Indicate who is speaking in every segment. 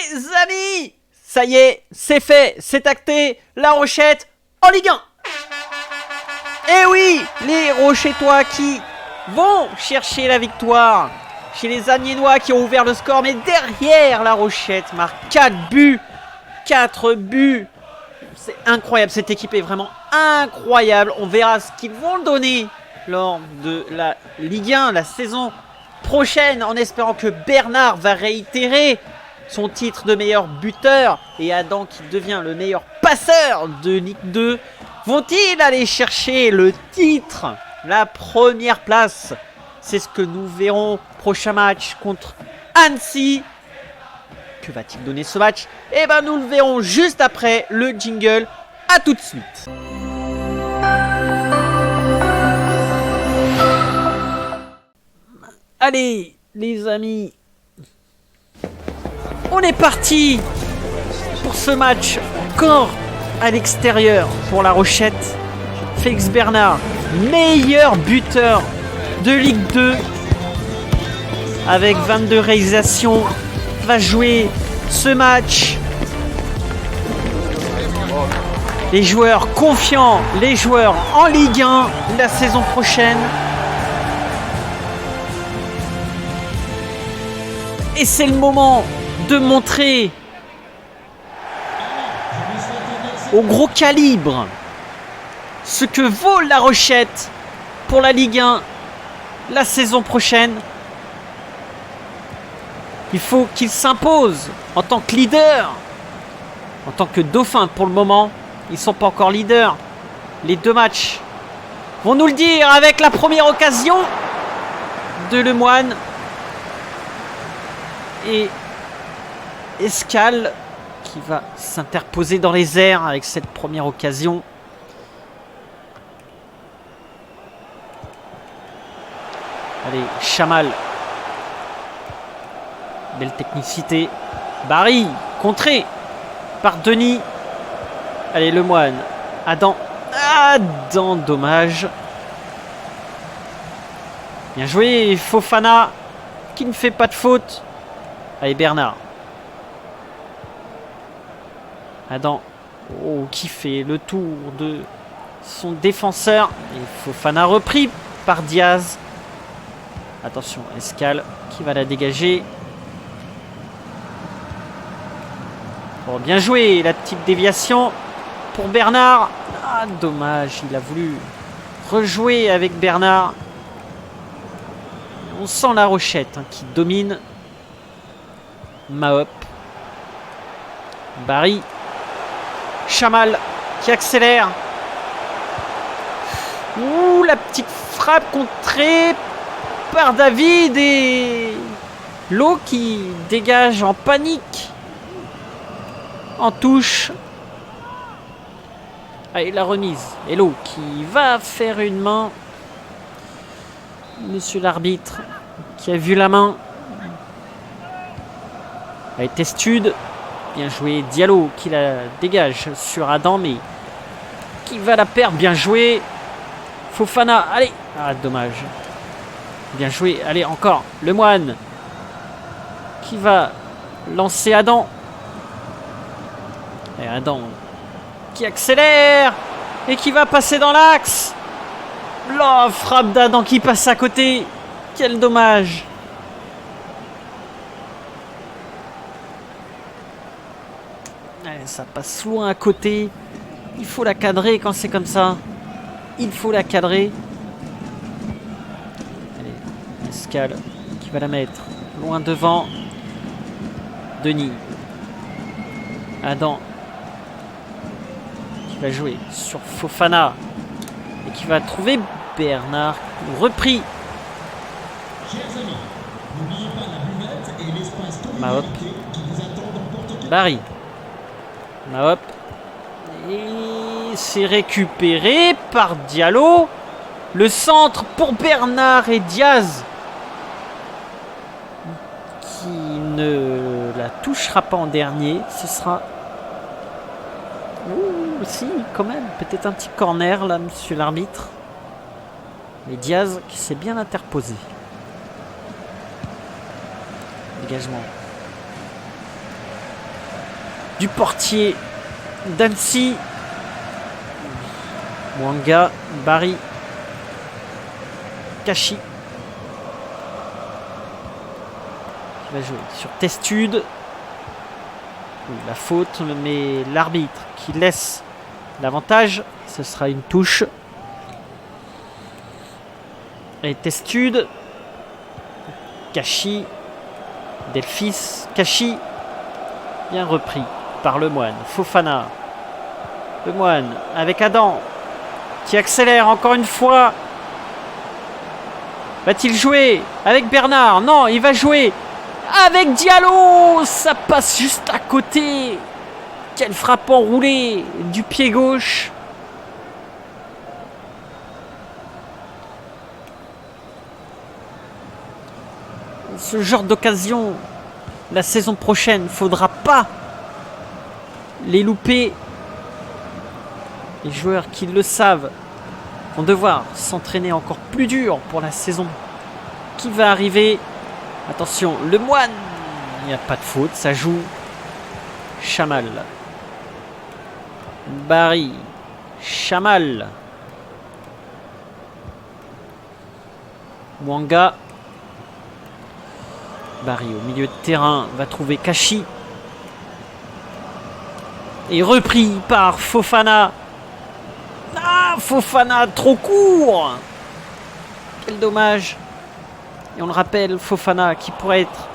Speaker 1: Les amis, ça y est, c'est fait, c'est acté, La Rochette en Ligue 1. Eh oui, les Rochettois qui vont chercher la victoire chez les Amiénois qui ont ouvert le score, mais derrière La Rochette marque 4 buts. 4 buts. C'est incroyable, cette équipe est vraiment incroyable. On verra ce qu'ils vont donner lors de la Ligue 1, la saison prochaine, en espérant que Bernard va réitérer son titre de meilleur buteur et Adam qui devient le meilleur passeur de Ligue 2. Vont-ils aller chercher le titre, la première place? C'est ce que nous verrons prochain match contre Annecy. Que va-t-il donner ce match? Eh ben nous le verrons juste après le jingle. À tout de suite. Allez les amis, on est parti pour ce match encore à l'extérieur pour La Rochette. Félix Bernard, meilleur buteur de Ligue 2 avec 22 réalisations, va jouer ce match. Les joueurs confiants, les joueurs en Ligue 1 la saison prochaine. Et c'est le moment de montrer au gros calibre ce que vaut La Rochette pour la Ligue 1 la saison prochaine. Il faut qu'il s'impose en tant que leader, en tant que dauphin pour le moment. Ils ne sont pas encore leaders. Les deux matchs vont nous le dire avec la première occasion de Lemoine. Et Escale qui va s'interposer dans les airs avec cette première occasion. Allez, Chamal. Belle technicité. Barry, contré par Denis. Allez, Lemoine. Adam. Adam, dommage. Bien joué, Fofana, qui ne fait pas de faute. Allez, Bernard. Adam. Oh, qui fait le tour de son défenseur. Et Fofana repris par Diaz. Attention, Escale qui va la dégager. Bon, bien joué, la petite déviation pour Bernard. Ah, dommage, il a voulu rejouer avec Bernard. On sent La Rochette qui domine. Mahop. Barry. Chamal qui accélère. Ouh, la petite frappe contrée par David et Lo qui dégage en panique. En touche. Allez, la remise. Hello qui va faire une main. Monsieur l'arbitre qui a vu la main. Allez, Testude. Bien joué. Diallo qui la dégage sur Adam, mais qui va la perdre. Bien joué. Fofana. Allez. Ah, dommage. Bien joué. Allez, encore. Lemoine qui va lancer Adam. Et Adam qui accélère et qui va passer dans l'axe. Oh, frappe d'Adam qui passe à côté. Quel dommage. Ça passe loin à côté. Il faut la cadrer quand c'est comme ça. Il faut la cadrer. Allez, Escale qui va la mettre loin devant. Denis. Adam qui va jouer sur Fofana et qui va trouver Bernard. Repris. Mahop. Barry. Mahop. Et c'est récupéré par Diallo. Le centre pour Bernard et Diaz qui ne la touchera pas en dernier. Ce sera... Ouh, si, quand même. Peut-être un petit corner là, monsieur l'arbitre. Mais Diaz qui s'est bien interposé. Dégagement. du portier d'Annecy. Mwanga, Barry, Kashi. Qui va jouer sur Testude. La faute, mais l'arbitre qui laisse l'avantage. Ce sera une touche. Et Testude. Kashi. Delphis. Kashi. Bien repris par Lemoine. Fofana. Lemoine avec Adam. Qui accélère encore une fois. Va-t-il jouer avec Bernard? Non, il va jouer avec Diallo. Ça passe juste à côté. Quelle frappe enroulée du pied gauche. Ce genre d'occasion, la saison prochaine, il ne faudra pas les louper. Les joueurs qui le savent vont devoir s'entraîner encore plus dur pour la saison qui va arriver. Attention, Lemoine. Il n'y a pas de faute, ça joue. Chamal. Barry. Chamal. Mwanga. Barry au milieu de terrain va trouver Kashi. Et repris par Fofana. Ah, Fofana trop court. Quel dommage. Et on le rappelle, Fofana qui pourrait être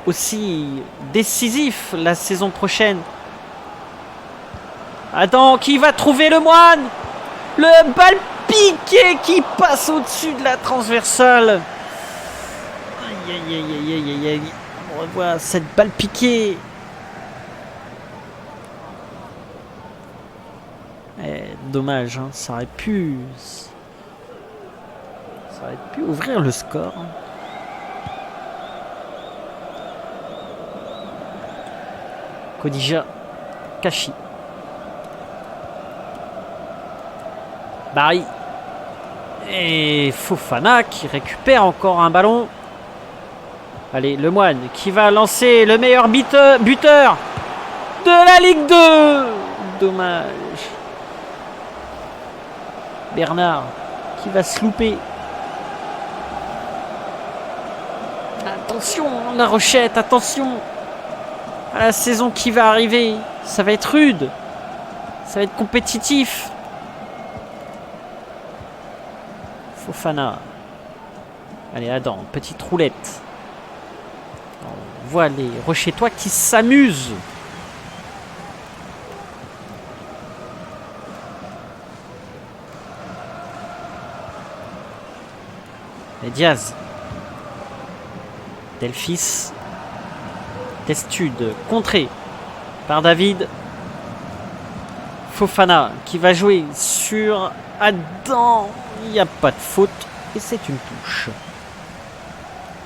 Speaker 1: aussi décisif la saison prochaine. Adam qui va trouver Lemoine. Le bal piqué qui passe au-dessus de la transversale. Aïe aïe aïe aïe aïe aïe. On revoit cette balle piquée. Dommage, hein, ça aurait pu ouvrir le score. Kodija, Kashi. Barry. Et Fofana qui récupère encore un ballon. Allez, Lemoine qui va lancer le meilleur buteur de la Ligue 2. Dommage. Bernard qui va se louper. Attention, la Rochette, attention à la saison qui va arriver. Ça va être rude. Ça va être compétitif. Fofana. Allez, Adam, petite roulette. On voit les Rochettois qui s'amusent. Et Diaz. Delphis. Testude. Contré par David. Fofana qui va jouer sur Adam. Il n'y a pas de faute. Et c'est une touche.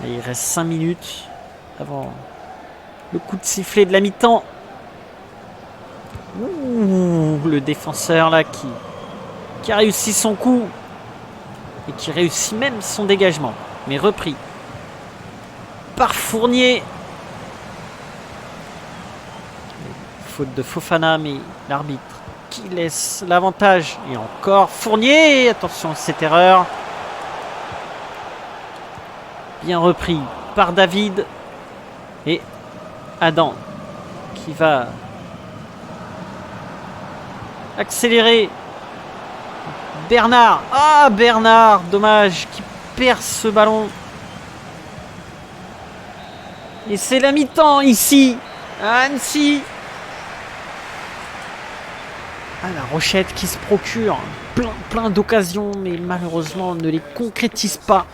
Speaker 1: Et il reste 5 minutes avant le coup de sifflet de la mi-temps. Ouh, le défenseur là qui a réussi son coup. Et qui réussit même son dégagement. Mais repris par Fournier. Faute de Fofana, mais l'arbitre qui laisse l'avantage. Et encore Fournier. Attention à cette erreur. Bien repris par David. Et Adam qui va accélérer. Bernard. Ah, Bernard, dommage, qui perd ce ballon. Et c'est la mi-temps ici, à Annecy. Ah, la Rochette qui se procure plein d'occasions, mais malheureusement ne les concrétise pas.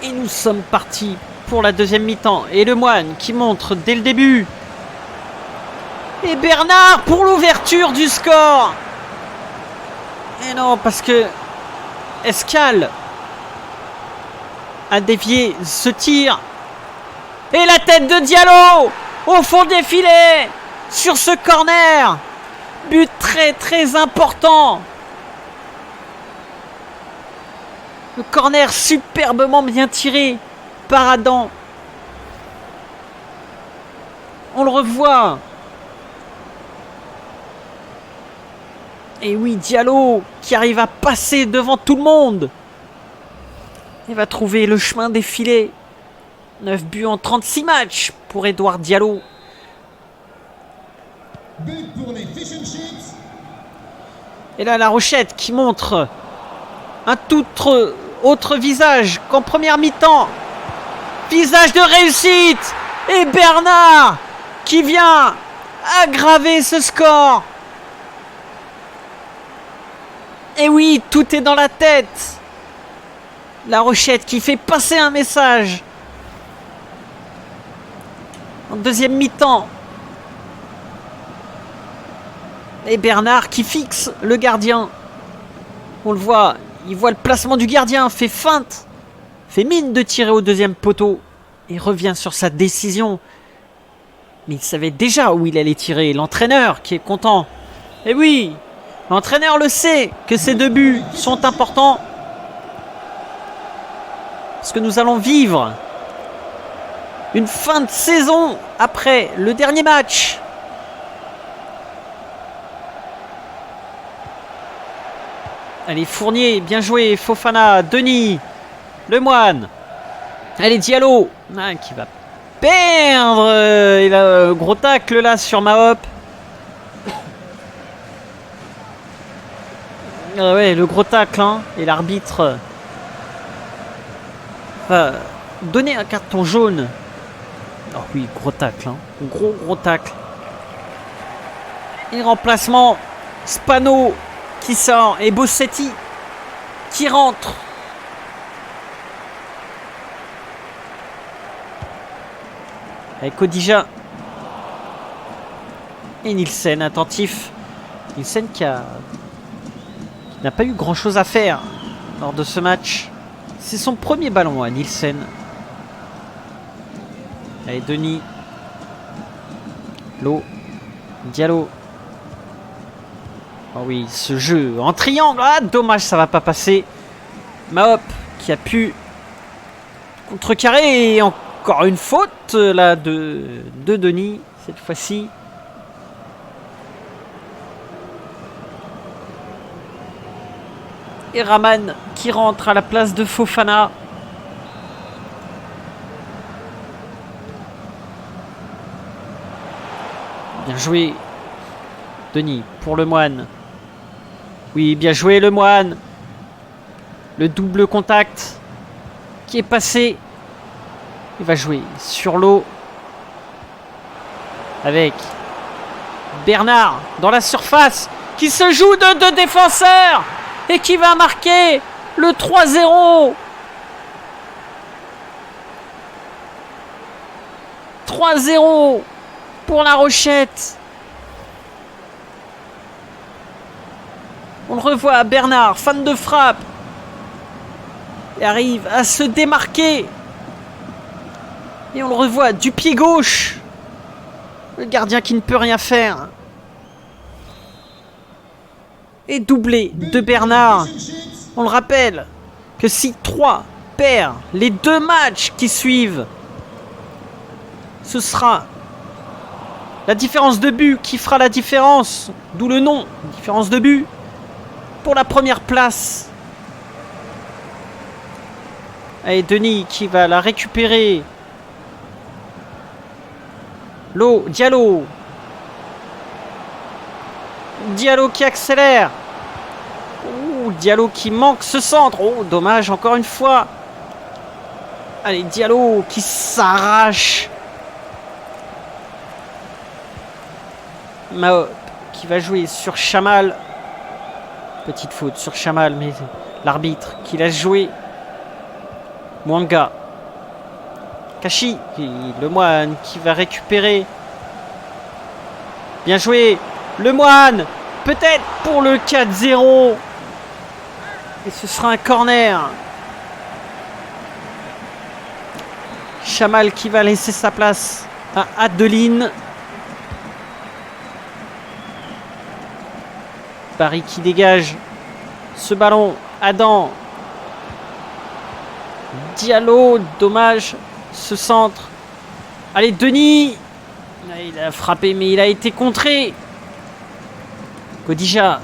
Speaker 1: Et nous sommes partis pour la deuxième mi-temps. Et Lemoine qui montre dès le début. Et Bernard pour l'ouverture du score. Et non, parce que Escale a dévié ce tir. Et la tête de Diallo au fond des filets sur ce corner. But très important. Le corner superbement bien tiré par Adam. On le revoit. Et oui, Diallo qui arrive à passer devant tout le monde. Il va trouver le chemin des filets. 9 buts en 36 matchs pour Edouard Diallo.
Speaker 2: But pour les Fish and Chips.
Speaker 1: Et là, La Rochette qui montre un tout autre visage qu'en première mi-temps. Visage de réussite. Et Bernard qui vient aggraver ce score. Et oui, tout est dans la tête. La Rochette qui fait passer un message. En deuxième mi-temps. Et Bernard qui fixe le gardien. On le voit, il voit le placement du gardien, fait feinte, fait mine de tirer au deuxième poteau et revient sur sa décision. Mais il savait déjà où il allait tirer. L'entraîneur qui est content. Et oui, l'entraîneur le sait que ces 2 buts sont importants. Parce que nous allons vivre une fin de saison après le dernier match. Allez, Fournier, bien joué. Fofana, Denis, Lemoine. Allez, Diallo, qui va perdre. Il a un gros tacle là sur Mahop. Ah ouais, le gros tacle, hein. Et l'arbitre va donner un carton jaune. Oh oui, gros tacle, hein. Gros tacle. Et remplacement, Spano qui sort et Bossetti qui rentre. Avec Odija et Nielsen attentif. Nielsen qui n'a pas eu grand chose à faire lors de ce match. C'est son premier ballon à Nielsen. Allez, Denis. Lo. Diallo. Oh oui, ce jeu en triangle. Ah, dommage, ça va pas passer. Mahop qui a pu contrecarrer. Et encore une faute là de Denis cette fois-ci. Et Raman qui rentre à la place de Fofana. Bien joué. Denis pour Lemoine. Oui, bien joué Lemoine. Le double contact qui est passé. Il va jouer sur l'eau avec Bernard dans la surface qui se joue de 2 défenseurs et qui va marquer le 3-0. 3-0 pour La Rochette. On le revoit, Bernard, fan de frappe. Il arrive à se démarquer. Et on le revoit du pied gauche. Le gardien qui ne peut rien faire. Et doublé de Bernard. On le rappelle que si 3 perd les 2 matchs qui suivent, ce sera la différence de but qui fera la différence. D'où le nom, différence de but. Pour la première place. Allez, Denis qui va la récupérer. Diallo. Diallo qui accélère. Oh, Diallo qui manque ce centre. Oh, dommage, encore une fois. Allez, Diallo qui s'arrache. Mahop qui va jouer sur Chamal. Petite faute sur Chamal, mais l'arbitre qui laisse jouer. Mwanga. Kashi, Lemoine qui va récupérer. Bien joué, Lemoine. Peut-être pour le 4-0. Et ce sera un corner. Chamal qui va laisser sa place à Adeline. Paris qui dégage ce ballon. Adam Diallo, dommage. Ce centre. Allez, Denis. Il a frappé, mais il a été contré. Godija.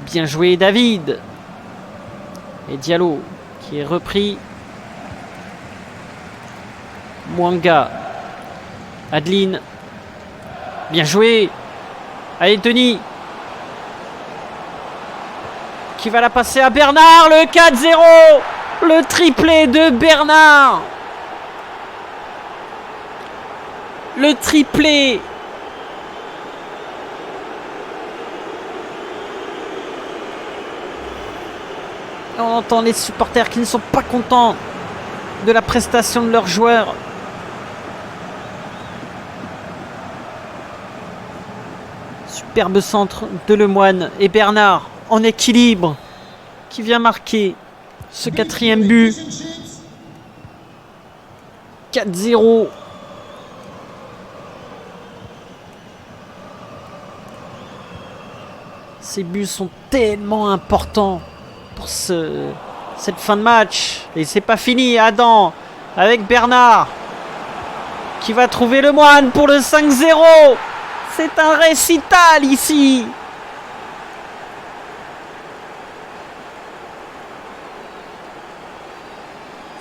Speaker 1: Bien joué, David. Et Diallo, qui est repris. Mwanga. Adeline. Bien joué. Allez, Denis. Qui va la passer à Bernard. Le 4-0. Le triplé de Bernard. Le triplé. On entend les supporters qui ne sont pas contents de la prestation de leurs joueurs. Superbe centre de Lemoine et Bernard en équilibre qui vient marquer ce quatrième but. 4-0. Ces buts sont tellement importants pour cette fin de match. Et c'est pas fini. Adam avec Bernard qui va trouver Lemoine pour le 5-0. C'est un récital ici.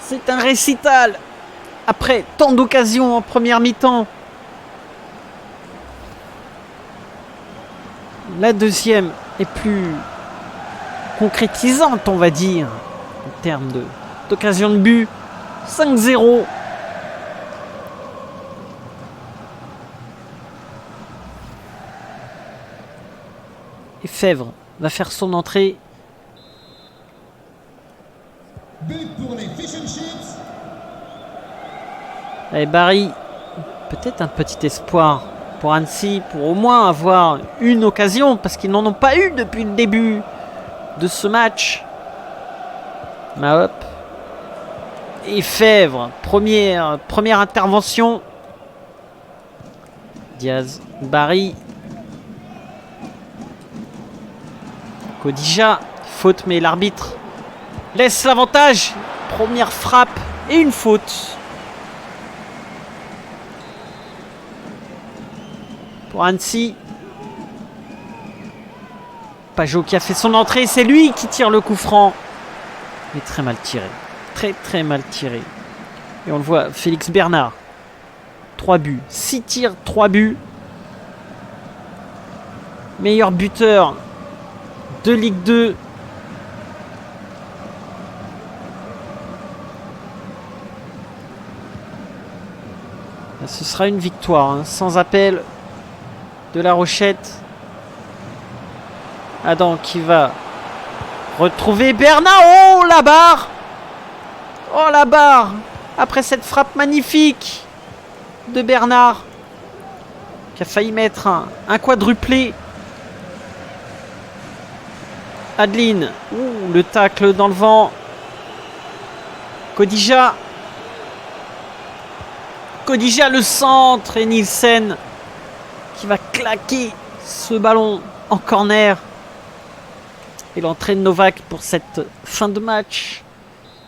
Speaker 1: C'est un récital. Après tant d'occasions en première mi-temps. La deuxième est plus concrétisante, on va dire, en termes d'occasion de but. 5-0. Et Fèvre va faire son entrée.
Speaker 2: But pour les Fish and Chips.
Speaker 1: Et Barry, peut-être un petit espoir pour Annecy, pour au moins avoir une occasion, parce qu'ils n'en ont pas eu depuis le début de ce match. Mahop. Et Fèvre, première intervention. Diaz, Barry. Godija, faute, mais l'arbitre laisse l'avantage. Première frappe et une faute. Pour Annecy. Pajot qui a fait son entrée, c'est lui qui tire le coup franc. Mais très mal tiré. Très mal tiré. Et on le voit, Félix Bernard. 3 buts. 6 tirs, 3 buts. Meilleur buteur de Ligue 2. Ce sera une victoire, hein, sans appel de La Rochette. Adam qui va retrouver Bernard. Oh, la barre! Oh, la barre! Après cette frappe magnifique de Bernard, qui a failli mettre un quadruplé. Adeline. Ouh, le tacle dans le vent. Godija. Godija, le centre. Et Nielsen qui va claquer ce ballon en corner. Et l'entrée de Novak pour cette fin de match.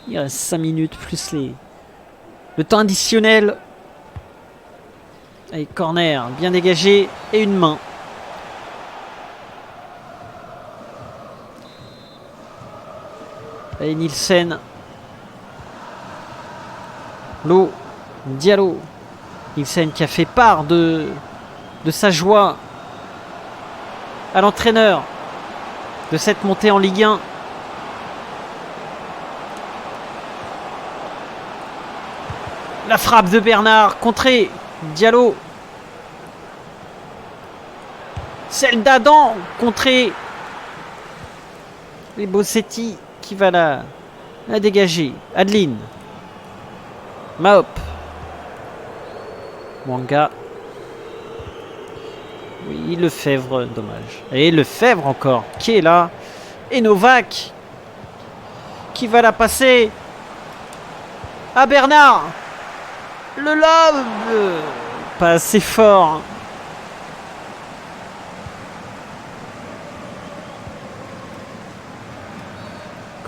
Speaker 1: Il reste 5 minutes plus le temps additionnel. Et corner bien dégagé et une main. Et Nielsen. L'eau. Diallo. Nielsen qui a fait part de sa joie à l'entraîneur de cette montée en Ligue 1. La frappe de Bernard, contrée. Diallo. Celle d'Adam, contrée. Et Bossetti qui va la dégager. Adeline. Mahop. Mwanga. Oui, Lefèvre, dommage. Et Lefèvre encore, qui est là. Et Novak, qui va la passer à Bernard. Le lob. Pas assez fort.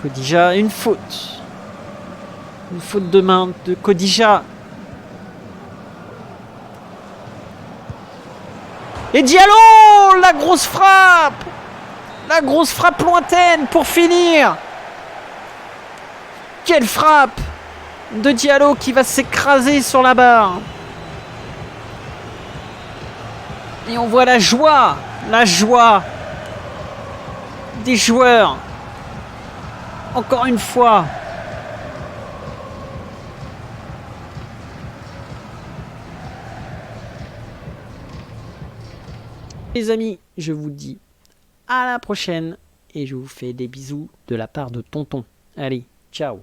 Speaker 1: Godija, une faute. Une faute de main de Kodija. Et Diallo, la grosse frappe. La grosse frappe lointaine pour finir. Quelle frappe de Diallo qui va s'écraser sur la barre. Et on voit la joie des joueurs. Encore une fois. Les amis, je vous dis à la prochaine et je vous fais des bisous de la part de Tonton. Allez, ciao.